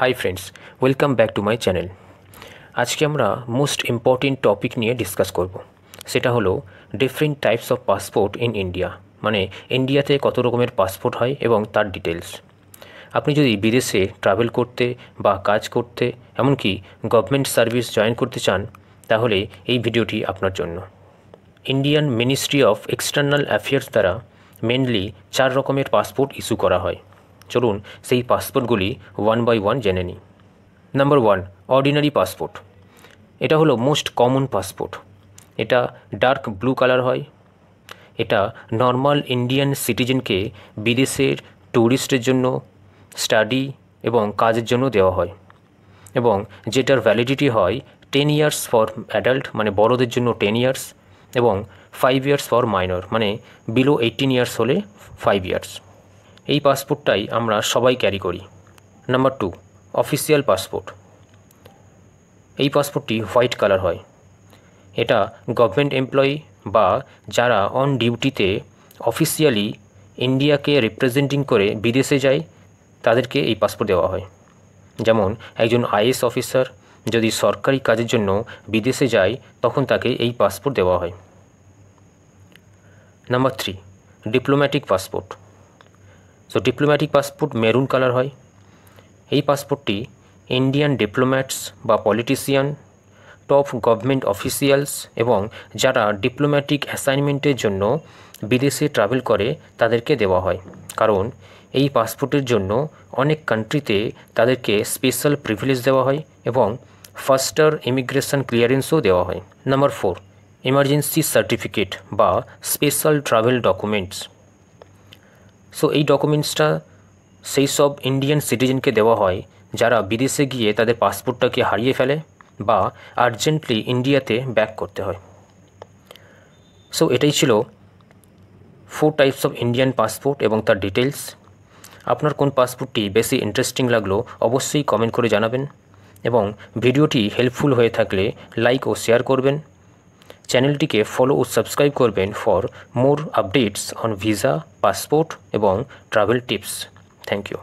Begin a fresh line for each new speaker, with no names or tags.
Hi friends, welcome back to my channel. আজকে আমরা most important topic নিয়ে discuss করব। সেটা হলো different types of passport in India, মানে ইন্ডিয়াতে কত রকমের পাসপোর্ট হয় এবং তার ডিটেলস। আপনি যদি বিদেশে ট্রাভেল করতে বা কাজ করতে এমনকি গভর্নমেন্ট সার্ভিস জয়েন করতে চান, তাহলে এই ভিডিওটি আপনার জন্য। Indian ministry of external affairs দ্বারা মেনলি 4 রকমের পাসপোর্ট ইস্যু করা হয়। চলুন সেই পাসপোর্টগুলি ওয়ান বাই ওয়ান জেনে নিই। Number 1, ordinary passport. এটা হলো মোস্ট কমন পাসপোর্ট। এটা ডার্ক ব্লু কালার হয়। এটা নর্মাল ইন্ডিয়ান সিটিজেনকে বিদেশের ট্যুরিস্টের জন্য, স্টাডি এবং কাজের জন্য দেওয়া হয়, এবং যেটার ভ্যালিডিটি হয় 10 ইয়ার্স ফর অ্যাডাল্ট, মানে বড়দের জন্য 10 ইয়ার্স, এবং 5 ইয়ার্স ফর মাইনর, মানে বিলো 18 ইয়ার্স হলে 5 ইয়ার্স। এই পাসপোর্টটাই আমরা সবাই ক্যারি করি। Number 2, official passport. এই পাসপোর্টটি হোয়াইট কালার হয়। এটা গভর্নমেন্ট এমপ্লয়ি বা যারা অন ডিউটিতে অফিসিয়ালি ইন্ডিয়াকে রিপ্রেজেন্টিং করে বিদেশে যায়, তাদেরকে এই পাসপোর্ট দেওয়া হয়। যেমন একজন আইএএস অফিসার যদি সরকারি কাজের জন্য বিদেশে যায়, তখন তাকে এই পাসপোর্ট দেওয়া হয়। Number 3, diplomatic passport. Diplomatic passport maroon colour হয়। এই পাসপোর্টটি ইন্ডিয়ান ডিপ্লোম্যাটস বা পলিটিশিয়ান, টপ গভর্নমেন্ট অফিসিয়ালস এবং যারা ডিপ্লোম্যাটিক অ্যাসাইনমেন্টের জন্য বিদেশে ট্রাভেল করে তাদেরকে দেওয়া হয়, কারণ এই পাসপোর্টের জন্য অনেক কান্ট্রিতে তাদেরকে স্পেশাল প্রিভিলেজ দেওয়া হয় এবং ফাস্টার ইমিগ্রেশন ক্লিয়ারেন্সও দেওয়া হয়। নাম্বার 4, এমার্জেন্সি সার্টিফিকেট বা স্পেশাল ট্রাভেল ডকুমেন্টস। এই ডকুমেন্টসটা সেই সব ইন্ডিয়ান সিটিজেনকে দেওয়া হয় যারা বিদেশে গিয়ে তাদের পাসপোর্টটাকে হারিয়ে ফেলে বা আর্জেন্টলি ইন্ডিয়াতে ব্যাক করতে হয়। এটাই ছিল 4 টাইপস অফ ইন্ডিয়ান পাসপোর্ট এবং তার ডিটেলস। আপনার কোন পাসপোর্টটি বেশি ইন্টারেস্টিং লাগলো অবশ্যই কমেন্ট করে জানাবেন, এবং ভিডিওটি হেল্পফুল হয়ে থাকলে লাইক ও শেয়ার করবেন। চ্যানেলটিকে ফলো ও সাবস্ক্রাইব করবেন for more updates on visa, passport এবং ট্রাভেল টিপস। Thank you.